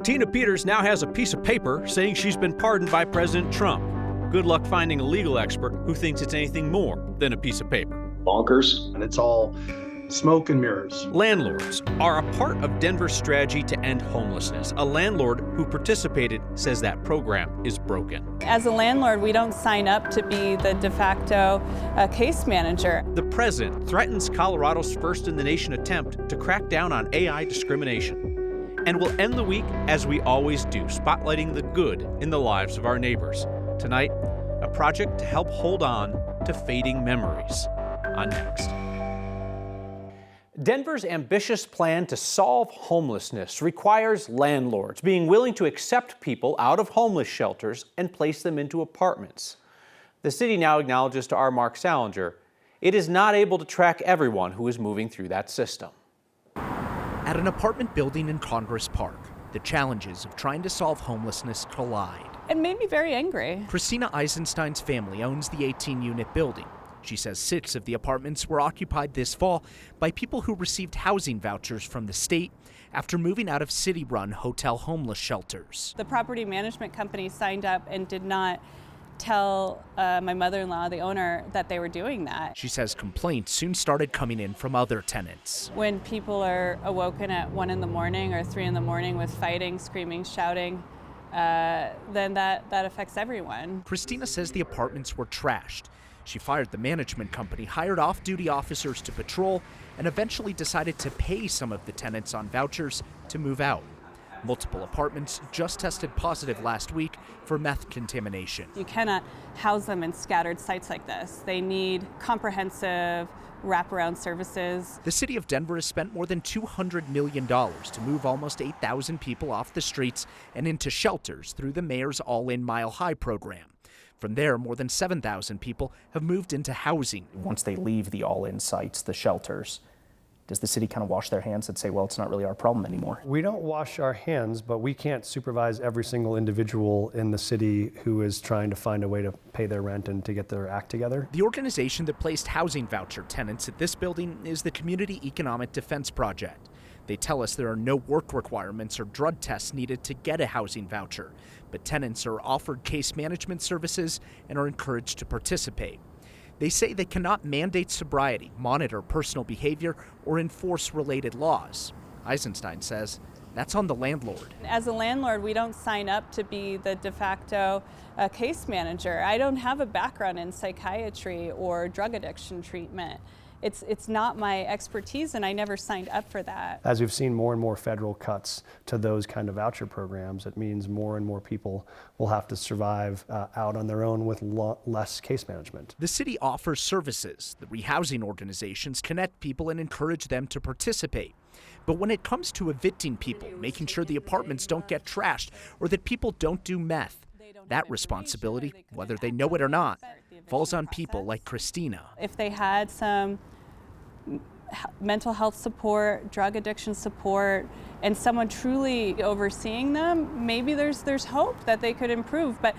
Tina Peters now has a piece of paper saying she's been pardoned by President Trump. Good luck finding a legal expert who thinks it's anything more than a piece of paper. Bonkers, and it's all smoke and mirrors. Landlords are a part of Denver's strategy to end homelessness. A landlord who participated says that program is broken. As a landlord, we don't sign up to be the de facto case manager. The president threatens Colorado's first-in-the-nation attempt to crack down on AI discrimination. And we'll end the week, as we always do, spotlighting the good in the lives of our neighbors. Tonight, a project to help hold on to fading memories. On Next. Denver's ambitious plan to solve homelessness requires landlords being willing to accept people out of homeless shelters and place them into apartments. The city now acknowledges to our Mark Salinger it is not able to track everyone who is moving through that system. At an apartment building in Congress Park, the challenges of trying to solve homelessness collide. It made me very angry. Christina Eisenstein's family owns the 18-unit building. She says 6 of the apartments were occupied this fall by people who received housing vouchers from the state after moving out of city-run hotel homeless shelters. The property management company signed up and did not tell my mother-in-law, the owner, that they were doing that. She says complaints soon started coming in from other tenants. When people are awoken at 1 in the morning or 3 in the morning with fighting, screaming, shouting, then that affects everyone. Christina says the apartments were trashed. She fired the management company, hired off-duty officers to patrol, and eventually decided to pay some of the tenants on vouchers to move out. Multiple apartments just tested positive last week for meth contamination. You cannot house them in scattered sites like this. They need comprehensive wraparound services. The city of Denver has spent more than $200 million to move almost 8,000 people off the streets and into shelters through the mayor's All-In Mile High program. From there, more than 7,000 people have moved into housing. Once they leave the all-in sites, the shelters, does the city kind of wash their hands and say, well, it's not really our problem anymore? We don't wash our hands, but we can't supervise every single individual in the city who is trying to find a way to pay their rent and to get their act together. The organization that placed housing voucher tenants at this building is the Community Economic Defense Project. They tell us there are no work requirements or drug tests needed to get a housing voucher, but tenants are offered case management services and are encouraged to participate. They say they cannot mandate sobriety, monitor personal behavior, or enforce related laws. Eisenstein says that's on the landlord. As a landlord, we don't sign up to be the de facto case manager. I don't have a background in psychiatry or drug addiction treatment. It's not my expertise, and I never signed up for that. As we've seen more and more federal cuts to those kind of voucher programs, it means more and more people will have to survive out on their own with less case management. The city offers services. The rehousing organizations connect people and encourage them to participate. But when it comes to evicting people, making sure the apartments don't get trashed or that people don't do meth, that responsibility, whether they know it or not, falls on people like Christina. If they had some mental health support, drug addiction support, and someone truly overseeing them, maybe there's hope that they could improve. But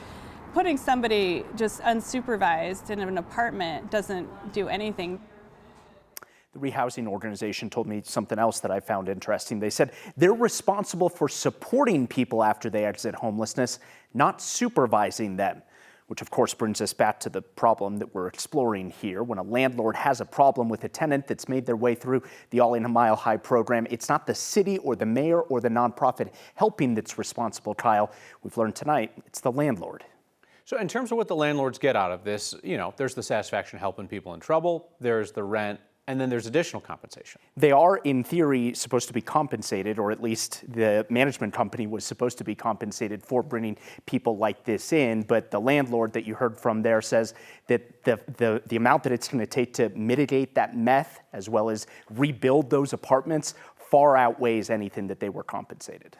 putting somebody just unsupervised in an apartment doesn't do anything. The rehousing organization told me something else that I found interesting. They said they're responsible for supporting people after they exit homelessness, not supervising them, which of course brings us back to the problem that we're exploring here. When a landlord has a problem with a tenant that's made their way through the All-In Mile High program, it's not the city or the mayor or the nonprofit helping that's responsible, Kyle. We've learned tonight it's the landlord. So in terms of what the landlords get out of this, there's the satisfaction of helping people in trouble, there's the rent, and then there's additional compensation. They are, in theory, supposed to be compensated, or at least the management company was supposed to be compensated for bringing people like this in. But the landlord that you heard from there says that the amount that it's going to take to mitigate that meth, as well as rebuild those apartments, far outweighs anything that they were compensated.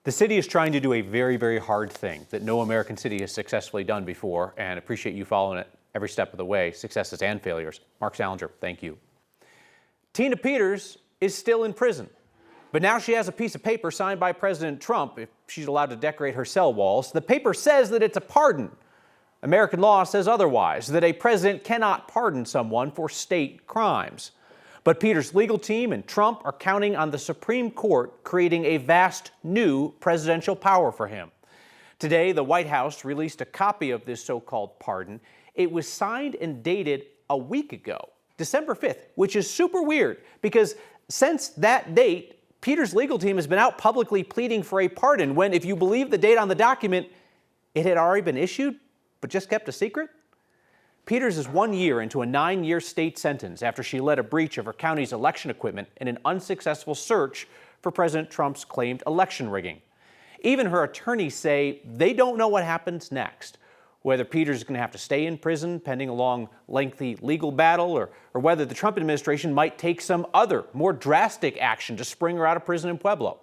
The city is trying to do a very, very hard thing that no American city has successfully done before, and appreciate you following it every step of the way, successes and failures. Mark Salinger, thank you. Tina Peters is still in prison, but now she has a piece of paper signed by President Trump if she's allowed to decorate her cell walls. The paper says that it's a pardon. American law says otherwise, that a president cannot pardon someone for state crimes. But Peter's legal team and Trump are counting on the Supreme Court creating a vast new presidential power for him. Today, the White House released a copy of this so-called pardon. It was signed and dated a week ago, December 5th, which is super weird because since that date, Peter's legal team has been out publicly pleading for a pardon when, if you believe the date on the document, it had already been issued, but just kept a secret. Peters is 1 year into a 9-year state sentence after she led a breach of her county's election equipment in an unsuccessful search for President Trump's claimed election rigging. Even her attorneys say they don't know what happens next, whether Peters is going to have to stay in prison pending a long, lengthy legal battle, or whether the Trump administration might take some other, more drastic action to spring her out of prison in Pueblo.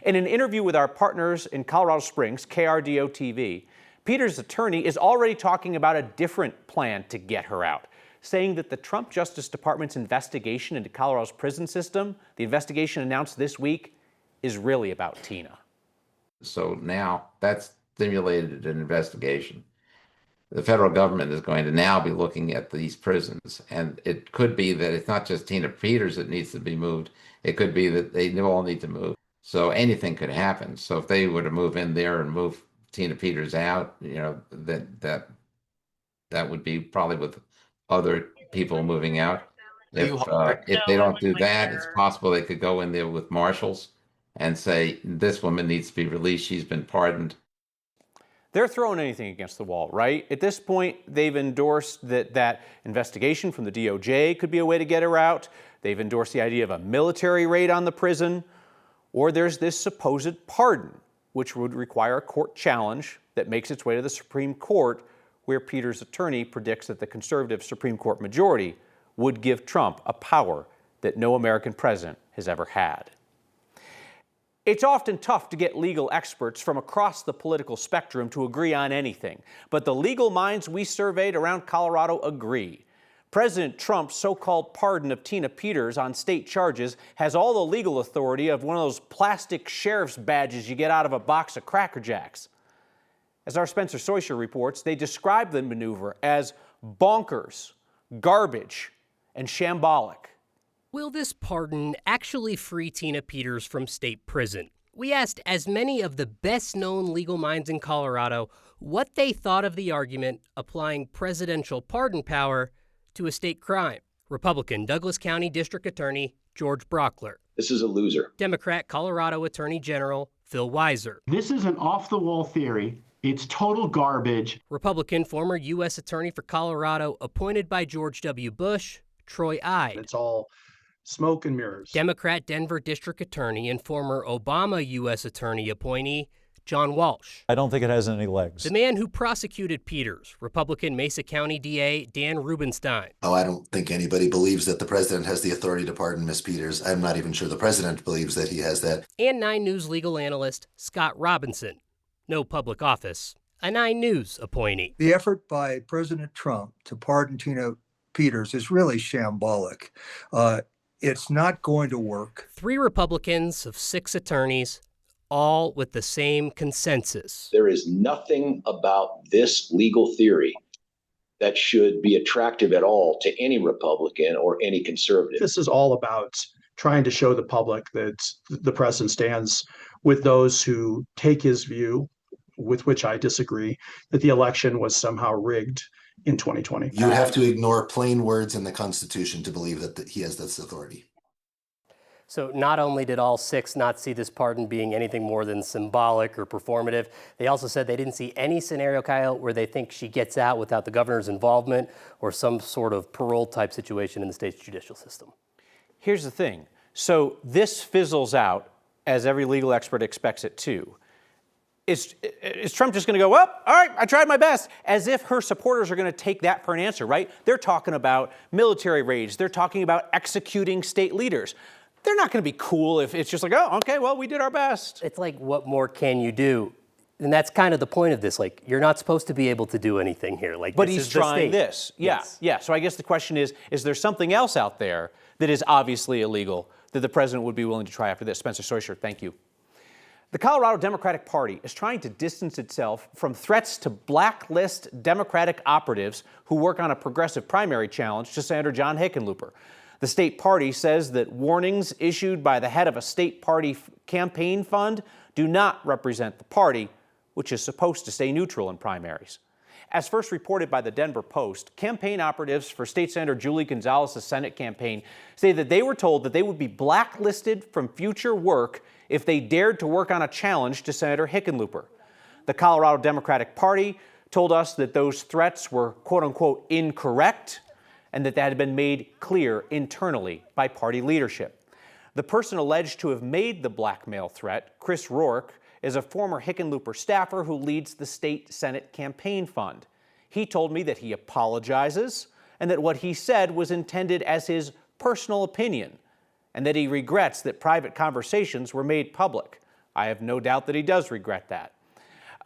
In an interview with our partners in Colorado Springs, KRDO TV, Peters' attorney is already talking about a different plan to get her out, saying that the Trump Justice Department's investigation into Colorado's prison system, the investigation announced this week, is really about Tina. So now that's stimulated an investigation. The federal government is going to now be looking at these prisons, and it could be that it's not just Tina Peters that needs to be moved. It could be that they all need to move. So anything could happen. So if they were to move in there and move Tina Peters out, that would be probably with other people moving out. If they don't do that, it's possible they could go in there with marshals and say, this woman needs to be released. She's been pardoned. They're throwing anything against the wall, right? At this point, they've endorsed that investigation from the DOJ could be a way to get her out. They've endorsed the idea of a military raid on the prison. Or there's this supposed pardon, which would require a court challenge that makes its way to the Supreme Court, where Peters' attorney predicts that the conservative Supreme Court majority would give Trump a power that no American president has ever had. It's often tough to get legal experts from across the political spectrum to agree on anything, but the legal minds we surveyed around Colorado agree. President Trump's so-called pardon of Tina Peters on state charges has all the legal authority of one of those plastic sheriff's badges you get out of a box of Cracker Jacks. As our Spencer Soysher reports, they describe the maneuver as bonkers, garbage, and shambolic. Will this pardon actually free Tina Peters from state prison? We asked as many of the best-known legal minds in Colorado what they thought of the argument applying presidential pardon power to a state crime. Republican Douglas County District Attorney George Brockler. This is a loser. Democrat Colorado Attorney General Phil Weiser. This is an off-the-wall theory. It's total garbage. Republican former U.S. Attorney for Colorado appointed by George W. Bush, Troy Ide. It's all smoke and mirrors. Democrat Denver District Attorney and former Obama U.S. Attorney appointee John Walsh. I don't think it has any legs. The man who prosecuted Peters, Republican Mesa County DA Dan Rubenstein. Oh, I don't think anybody believes that the president has the authority to pardon Miss Peters. I'm not even sure the president believes that he has that. And 9 News legal analyst Scott Robinson. No public office, a 9 News appointee. The effort by President Trump to pardon Tina Peters is really shambolic. It's not going to work. 3 Republicans of 6 attorneys, all with the same consensus. There is nothing about this legal theory that should be attractive at all to any Republican or any conservative. This is all about trying to show the public that the president stands with those who take his view, with which I disagree, that the election was somehow rigged in 2020. You have to ignore plain words in the Constitution to believe that he has this authority. So not only did all 6 not see this pardon being anything more than symbolic or performative, they also said they didn't see any scenario, Kyle, where they think she gets out without the governor's involvement or some sort of parole type situation in the state's judicial system. Here's the thing. So this fizzles out, as every legal expert expects it to. Is Trump just going to go, well, all right, I tried my best, as if her supporters are going to take that for an answer, right? They're talking about military raids. They're talking about executing state leaders. They're not going to be cool if it's just like, oh, okay, well, we did our best. It's like, what more can you do? And that's kind of the point of this. Like, you're not supposed to be able to do anything here. Like, but this he's is the trying state. this. Yeah, Yes. yeah. So I guess the question is there something else out there that is obviously illegal that the president would be willing to try after this? Spencer Soysher, thank you. The Colorado Democratic Party is trying to distance itself from threats to blacklist Democratic operatives who work on a progressive primary challenge to Senator John Hickenlooper. The state party says that warnings issued by the head of a state party campaign fund do not represent the party, which is supposed to stay neutral in primaries. As first reported by the Denver Post, campaign operatives for State Senator Julie Gonzalez's Senate campaign say that they were told that they would be blacklisted from future work if they dared to work on a challenge to Senator Hickenlooper. The Colorado Democratic Party told us that those threats were quote-unquote incorrect and that had been made clear internally by party leadership. The person alleged to have made the blackmail threat, Chris Rourke, is a former Hickenlooper staffer who leads the state Senate campaign fund. He told me that he apologizes and that what he said was intended as his personal opinion and that he regrets that private conversations were made public. I have no doubt that he does regret that.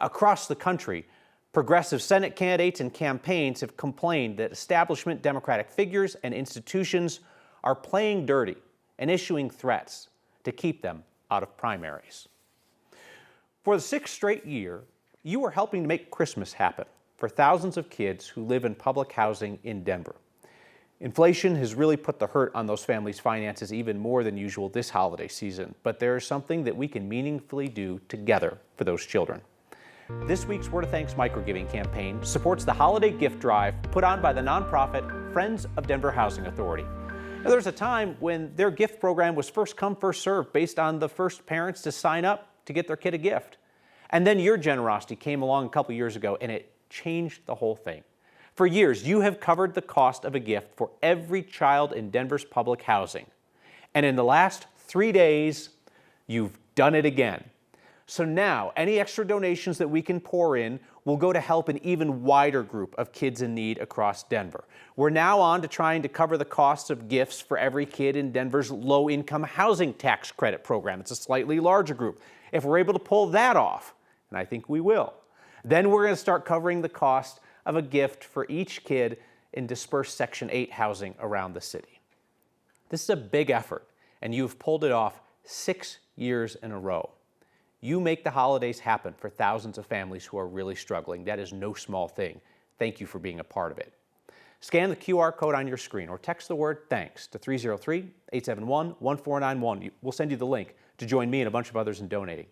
Across the country, progressive Senate candidates and campaigns have complained that establishment Democratic figures and institutions are playing dirty and issuing threats to keep them out of primaries. For the 6th straight year, you are helping to make Christmas happen for thousands of kids who live in public housing in Denver. Inflation has really put the hurt on those families' finances even more than usual this holiday season, but there is something that we can meaningfully do together for those children. This week's Word of Thanks microgiving campaign supports the holiday gift drive put on by the nonprofit Friends of Denver Housing Authority. Now, there's a time when their gift program was first come, first served based on the first parents to sign up to get their kid a gift. And then your generosity came along a couple years ago and it changed the whole thing. For years, you have covered the cost of a gift for every child in Denver's public housing. And in the last 3 days, you've done it again. So now, any extra donations that we can pour in will go to help an even wider group of kids in need across Denver. We're now on to trying to cover the costs of gifts for every kid in Denver's low-income housing tax credit program. It's a slightly larger group. If we're able to pull that off, and I think we will, then we're going to start covering the cost of a gift for each kid in dispersed Section 8 housing around the city. This is a big effort, and you've pulled it off 6 years in a row. You make the holidays happen for thousands of families who are really struggling. That is no small thing. Thank you for being a part of it. Scan the QR code on your screen or text the word THANKS to 303-871-1491. We'll send you the link to join me and a bunch of others in donating.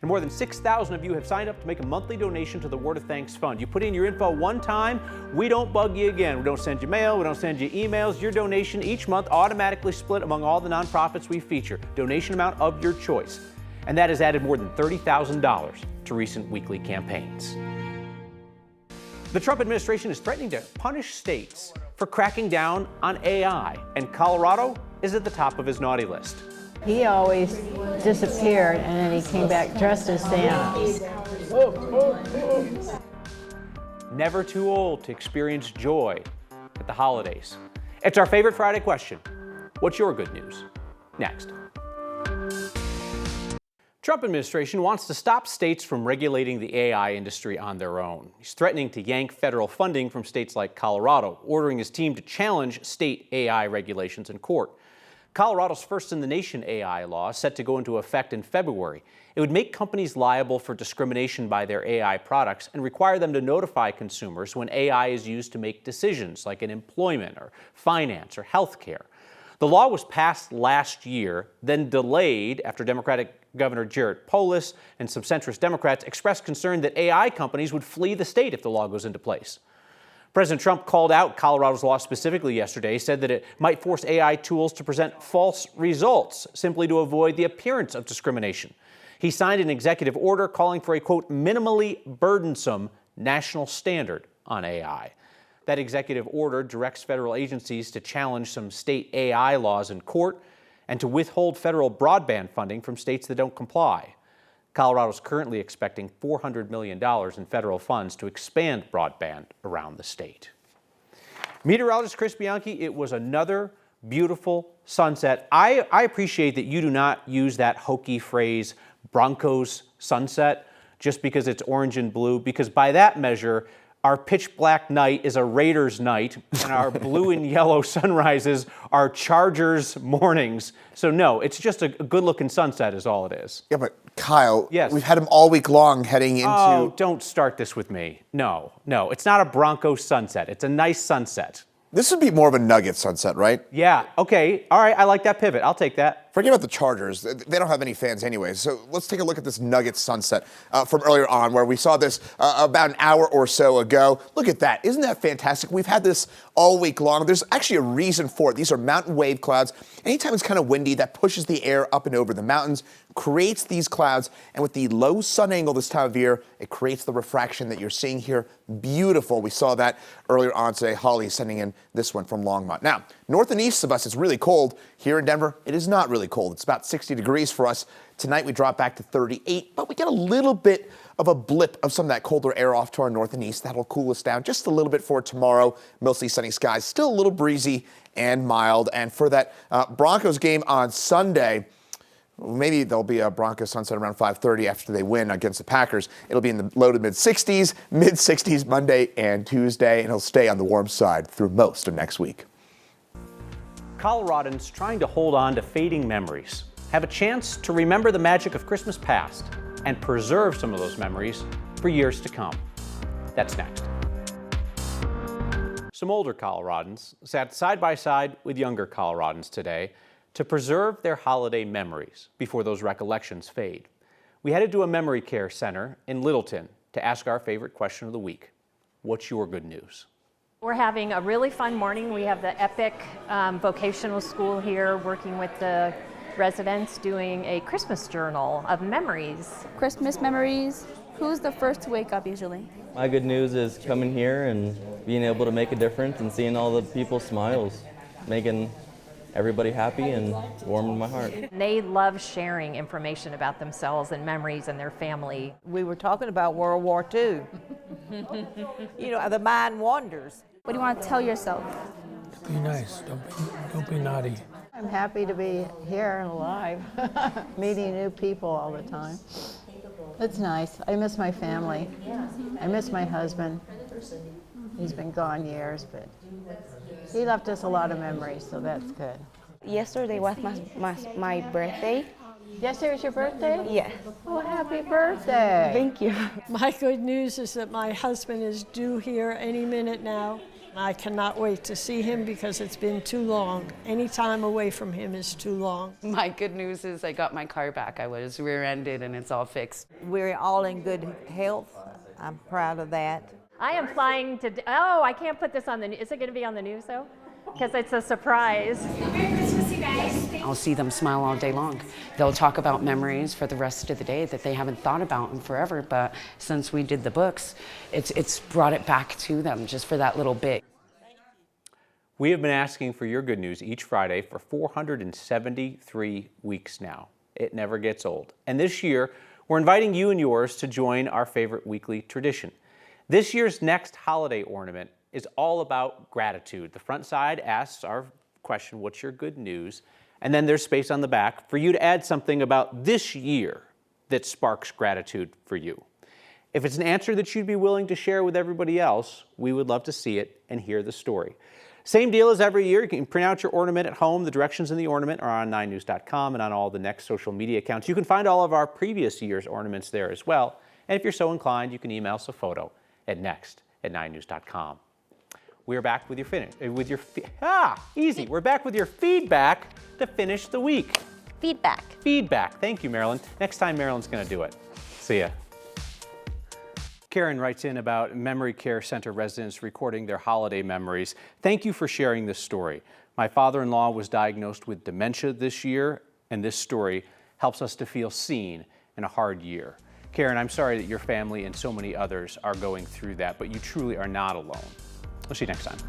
And more than 6,000 of you have signed up to make a monthly donation to the Word of Thanks Fund. You put in your info one time, we don't bug you again. We don't send you mail, we don't send you emails. Your donation each month automatically split among all the nonprofits we feature. Donation amount of your choice. And that has added more than $30,000 to recent weekly campaigns. The Trump administration is threatening to punish states for cracking down on AI, and Colorado is at the top of his naughty list. He always disappeared and then he came back dressed as Santa. Never too old to experience joy at the holidays. It's our favorite Friday question. What's your good news? Next. Trump administration wants to stop states from regulating the AI industry on their own. He's threatening to yank federal funding from states like Colorado, ordering his team to challenge state AI regulations in court. Colorado's first-in-the-nation AI law is set to go into effect in February. It would make companies liable for discrimination by their AI products and require them to notify consumers when AI is used to make decisions like in employment or finance or healthcare. The law was passed last year, then delayed after Democratic Governor Jared Polis and some centrist Democrats expressed concern that AI companies would flee the state if the law goes into place. President Trump called out Colorado's law specifically yesterday, said that it might force AI tools to present false results simply to avoid the appearance of discrimination. He signed an executive order calling for a, quote, minimally burdensome national standard on AI. That executive order directs federal agencies to challenge some state AI laws in court and to withhold federal broadband funding from states that don't comply. Colorado is currently expecting $400 million in federal funds to expand broadband around the state. Meteorologist Chris Bianchi, it was another beautiful sunset. I appreciate that you do not use that hokey phrase, Broncos sunset, just because it's orange and blue, because by that measure, our pitch black night is a Raiders night, and our blue and yellow sunrises are Chargers mornings. So no, it's just a good-looking sunset is all it is. Yeah, but Kyle, yes. We've had them all week long heading into... Oh, don't start this with me. No, it's not a Broncos sunset. It's a nice sunset. This would be more of a nugget sunset, right? Yeah, okay. All right, I like that pivot. I'll take that. Forget about the Chargers. They don't have any fans anyway. So let's take a look at this nugget sunset from earlier on where we saw this about an hour or so ago. Look at that. Isn't that fantastic? We've had this all week long. There's actually a reason for it. These are mountain wave clouds. Anytime it's kind of windy, that pushes the air up and over the mountains, creates these clouds, and with the low sun angle this time of year, it creates the refraction that you're seeing here. Beautiful. We saw that earlier on today. Holly sending in this one from Longmont. Now, north and east of us, it's really cold. Here in Denver, it is not really cold. It's about 60 degrees for us. Tonight, we drop back to 38, but we get a little bit of a blip of some of that colder air off to our north and east. That'll cool us down just a little bit for tomorrow. Mostly sunny skies, still a little breezy and mild. And for that Broncos game on Sunday, maybe there'll be a Broncos sunset around 5:30 after they win against the Packers. It'll be in the low to mid-60s Monday and Tuesday, and it'll stay on the warm side through most of next week. Coloradans trying to hold on to fading memories have a chance to remember the magic of Christmas past and preserve some of those memories for years to come. That's next. Some older Coloradans sat side by side with younger Coloradans today to preserve their holiday memories before those recollections fade. We headed to a memory care center in Littleton to ask our favorite question of the week. What's your good news? We're having a really fun morning. We have the EPIC vocational school here working with the residents doing a Christmas journal of memories. Christmas memories. Who's the first to wake up usually? My good news is coming here and being able to make a difference and seeing all the people's smiles, making everybody happy and warming my heart. They love sharing information about themselves and memories and their family. We were talking about World War II. You know, the mind wanders. What do you want to tell yourself? Be nice, don't be naughty. I'm happy to be here and alive, meeting new people all the time. It's nice. I miss my family. I miss my husband. He's been gone years, but he left us a lot of memories, so that's good. Yesterday was my birthday. Yesterday was your birthday? Yes. Oh, happy birthday. Thank you. My good news is that my husband is due here any minute now. I cannot wait to see him because it's been too long. Any time away from him is too long. My good news is I got my car back. I was rear-ended and it's all fixed. We're all in good health. I'm proud of that. I am flying to, oh, I can't put this on the, is it going to be on the news though? Because it's a surprise. Merry Christmas, you guys. I'll see them smile all day long. They'll talk about memories for the rest of the day that they haven't thought about in forever, but since we did the books, it's brought it back to them just for that little bit. We have been asking for your good news each Friday for 473 weeks now. It never gets old. And this year, we're inviting you and yours to join our favorite weekly tradition. This year's next holiday ornament is all about gratitude. The front side asks our question, what's your good news? And then there's space on the back for you to add something about this year that sparks gratitude for you. If it's an answer that you'd be willing to share with everybody else, we would love to see it and hear the story. Same deal as every year. You can print out your ornament at home. The directions in the ornament are on 9news.com and on all the next social media accounts. You can find all of our previous year's ornaments there as well. And if you're so inclined, you can email us a photo at next@9news.com. We're back with We're back with your feedback to finish the week. Feedback. Thank you, Marilyn. Next time, Marilyn's going to do it. See ya. Karen writes in about memory care center residents recording their holiday memories. Thank you for sharing this story. My father-in-law was diagnosed with dementia this year, and this story helps us to feel seen in a hard year. Karen, I'm sorry that your family and so many others are going through that, but you truly are not alone. We'll see you next time.